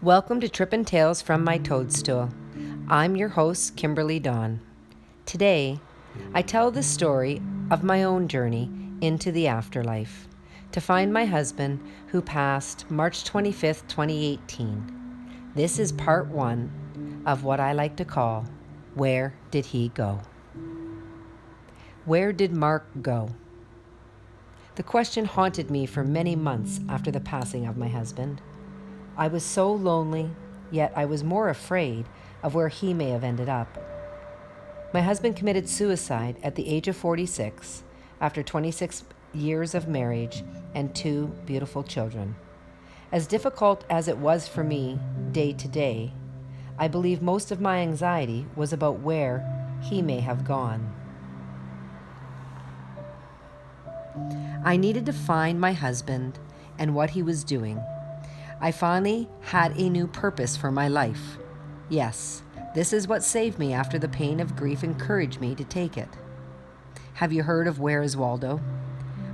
Welcome to Trippin' Tales from My Toadstool. I'm your host, Kimberly Dawn. Today, I tell the story of my own journey into the afterlife to find my husband who passed March 25th, 2018. This is part one of what I like to call, Where Did He Go? Where did Mark go? The question haunted me for many months after the passing of my husband. I was so lonely, yet I was more afraid of where he may have ended up. My husband committed suicide at the age of 46 after 26 years of marriage and 2 beautiful children. As difficult as it was for me day to day, I believe most of my anxiety was about where he may have gone. I needed to find my husband and what he was doing. I finally had a new purpose for my life. Yes, this is what saved me after the pain of grief encouraged me to take it. Have you heard of Where is Waldo?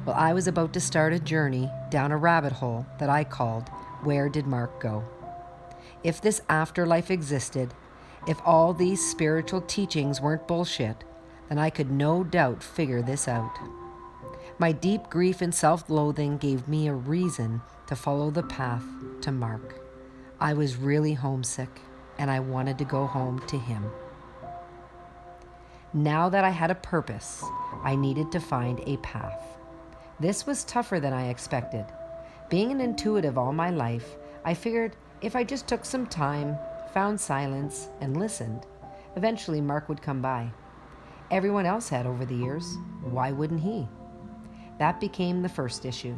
Well, I was about to start a journey down a rabbit hole that I called Where Did Mark Go? If this afterlife existed, if all these spiritual teachings weren't bullshit, then I could no doubt figure this out. My deep grief and self-loathing gave me a reason to follow the path to Mark. I was really homesick, and I wanted to go home to him. Now that I had a purpose, I needed to find a path. This was tougher than I expected. Being an intuitive all my life, I figured if I just took some time, found silence, and listened, eventually Mark would come by. Everyone else had over the years. Why wouldn't he? That became the first issue.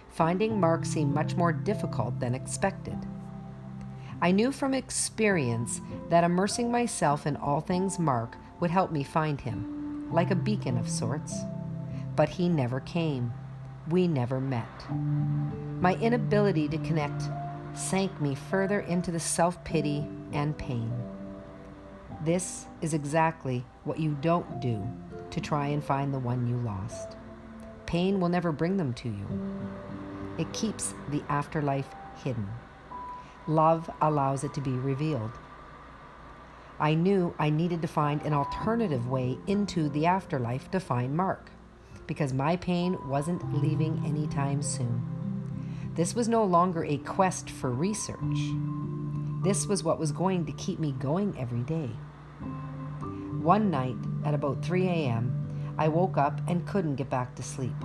Finding Mark seemed much more difficult than expected. I knew from experience that immersing myself in all things Mark would help me find him, like a beacon of sorts. But he never came. We never met. My inability to connect sank me further into the self-pity and pain. This is exactly what you don't do to try and find the one you lost. Pain will never bring them to you. It keeps the afterlife hidden. Love allows it to be revealed. I knew I needed to find an alternative way into the afterlife to find Mark, because my pain wasn't leaving anytime soon. This was no longer a quest for research. This was what was going to keep me going every day. One night at about 3 a.m., I woke up and couldn't get back to sleep.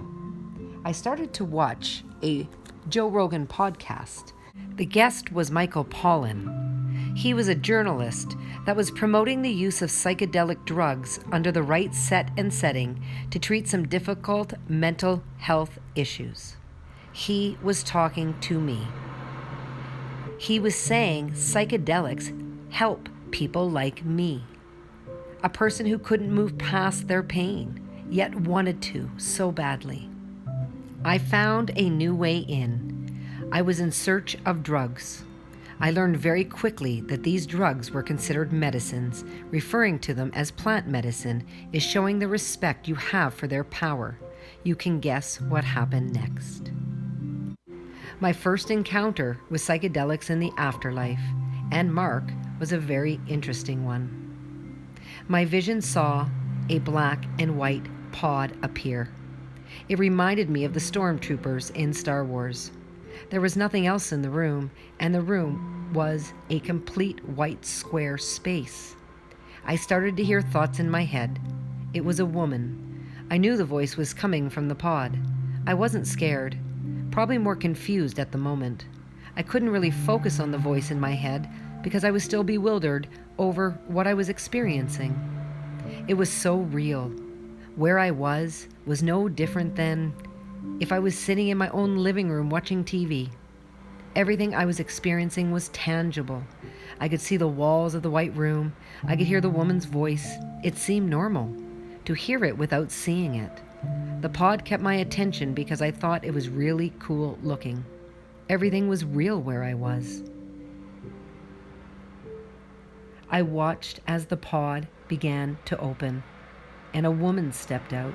I started to watch a Joe Rogan podcast. The guest was Michael Pollan. He was a journalist that was promoting the use of psychedelic drugs under the right set and setting to treat some difficult mental health issues. He was talking to me. He was saying psychedelics help people like me, a person who couldn't move past their pain, yet wanted to so badly. I found a new way in. I was in search of drugs. I learned very quickly that these drugs were considered medicines. Referring to them as plant medicine is showing the respect you have for their power. You can guess what happened next. My first encounter with psychedelics in the afterlife, and Mark, was a very interesting one. My vision saw a black and white pod appear. It reminded me of the stormtroopers in Star Wars. There was nothing else in the room, and the room was a complete white square space. I started to hear thoughts in my head. It was a woman. I knew the voice was coming from the pod. I wasn't scared, probably more confused at the moment. I couldn't really focus on the voice in my head because I was still bewildered over what I was experiencing. It was so real. Where I was no different than if I was sitting in my own living room watching TV. Everything I was experiencing was tangible. I could see the walls of the white room. I could hear the woman's voice. It seemed normal to hear it without seeing it. The pod kept my attention because I thought it was really cool looking. Everything was real where I was. I watched as the pod began to open, and a woman stepped out.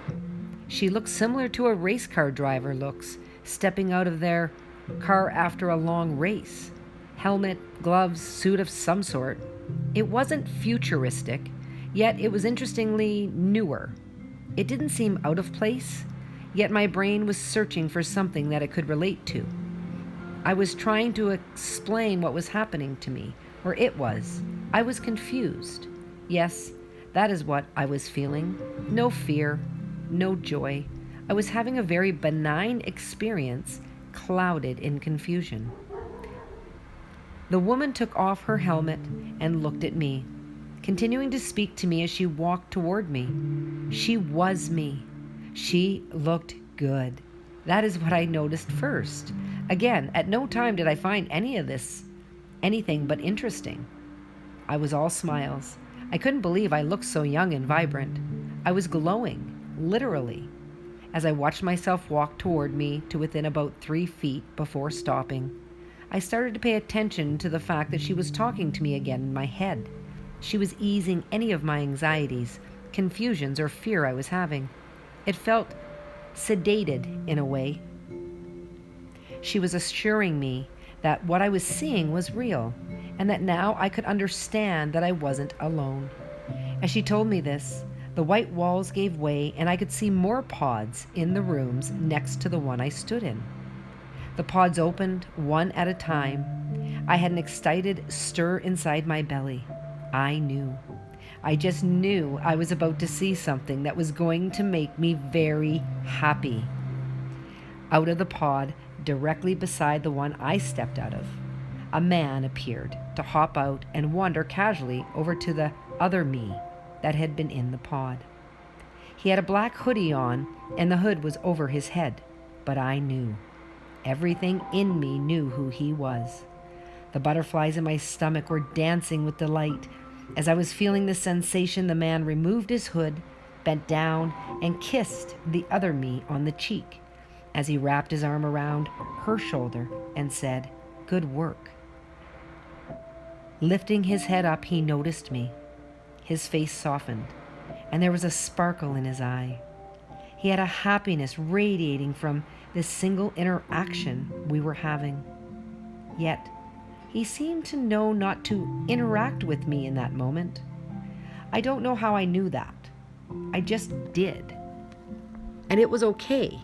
She looked similar to a race car driver looks, stepping out of their car after a long race. helmet, gloves, suit of some sort. It wasn't futuristic, yet it was interestingly newer. It didn't seem out of place, yet my brain was searching for something that it could relate to. I was trying to explain what was happening to me, or it was. I was confused. Yes, that is what I was feeling. No fear, no joy. I was having a very benign experience, clouded in confusion. The woman took off her helmet and looked at me, continuing to speak to me as she walked toward me. She was me. She looked good. That is what I noticed first. Again, at no time did I find any of this anything but interesting. I was all smiles. I couldn't believe I looked so young and vibrant. I was glowing, literally, as I watched myself walk toward me to within about 3 feet before stopping. I started to pay attention to the fact that she was talking to me again in my head. She was easing any of my anxieties, confusions, or fear I was having. It felt sedated in a way. She was assuring me that what I was seeing was real, and that now I could understand that I wasn't alone. As she told me this, the white walls gave way, and I could see more pods in the rooms next to the one I stood in. The pods opened one at a time. I had an excited stir inside my belly. I knew. I just knew I was about to see something that was going to make me very happy. Out of the pod, directly beside the one I stepped out of, a man appeared to hop out and wander casually over to the other me that had been in the pod. He had a black hoodie on, and the hood was over his head, but I knew. Everything in me knew who he was. The butterflies in my stomach were dancing with delight. As I was feeling the sensation, the man removed his hood, bent down, and kissed the other me on the cheek as he wrapped his arm around her shoulder and said, "Good work." Lifting his head up, he noticed me. His face softened, and there was a sparkle in his eye. He had a happiness radiating from this single interaction we were having. Yet, he seemed to know not to interact with me in that moment. I don't know how I knew that. I just did. And it was okay.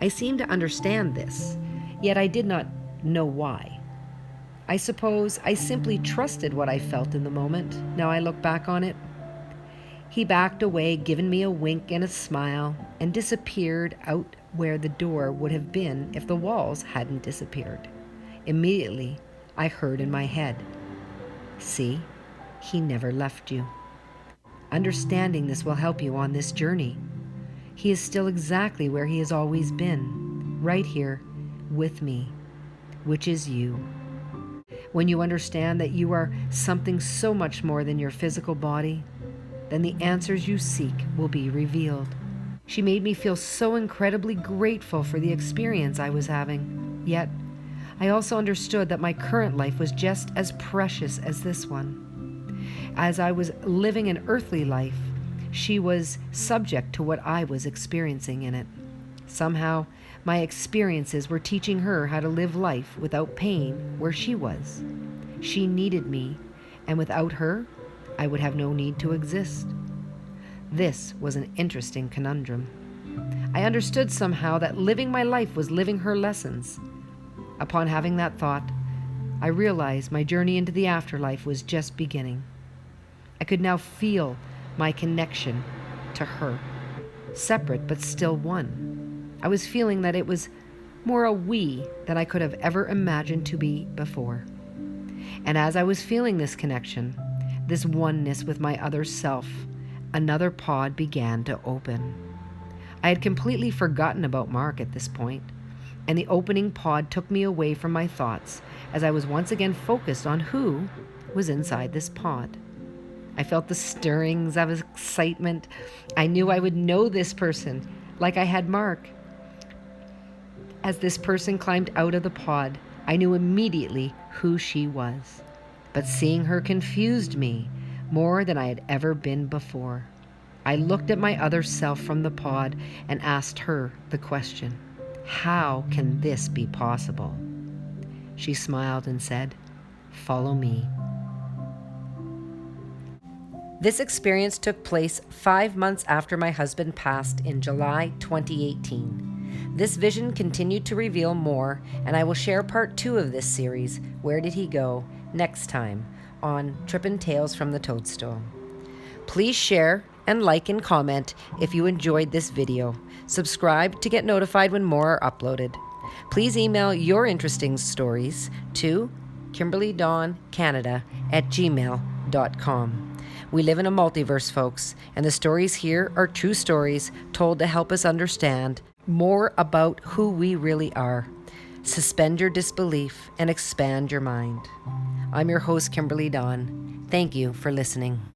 I seemed to understand this, yet I did not know why. I suppose I simply trusted what I felt in the moment. Now I look back on it. He backed away, giving me a wink and a smile, and disappeared out where the door would have been if the walls hadn't disappeared. Immediately, I heard in my head, "See, he never left you." Understanding this will help you on this journey. He is still exactly where he has always been, right here with me, which is you. When you understand that you are something so much more than your physical body, then the answers you seek will be revealed. She made me feel so incredibly grateful for the experience I was having. Yet, I also understood that my current life was just as precious as this one. As I was living an earthly life, she was subject to what I was experiencing in it. Somehow, my experiences were teaching her how to live life without pain where she was. She needed me, and without her, I would have no need to exist. This was an interesting conundrum. I understood somehow that living my life was living her lessons. Upon having that thought, I realized my journey into the afterlife was just beginning. I could now feel my connection to her, separate but still one. I was feeling that it was more a we than I could have ever imagined to be before. And as I was feeling this connection, this oneness with my other self, another pod began to open. I had completely forgotten about Mark at this point, and the opening pod took me away from my thoughts as I was once again focused on who was inside this pod. I felt the stirrings of excitement. I knew I would know this person like I had Mark. As this person climbed out of the pod, I knew immediately who she was. But seeing her confused me more than I had ever been before. I looked at my other self from the pod and asked her the question, "How can this be possible?" She smiled and said, follow me. This experience took place 5 months after my husband passed in July 2018. This vision continued to reveal more, and I will share part 2 of this series, Where Did He Go?, next time on Trippin' Tales from the Toadstool. Please share and like and comment if you enjoyed this video. Subscribe to get notified when more are uploaded. Please email your interesting stories to KimberlyDawnCanada@gmail.com. We live in a multiverse, folks, and the stories here are true stories told to help us understand more about who we really are. Suspend your disbelief and expand your mind. I'm your host, Kimberly Dawn. Thank you for listening.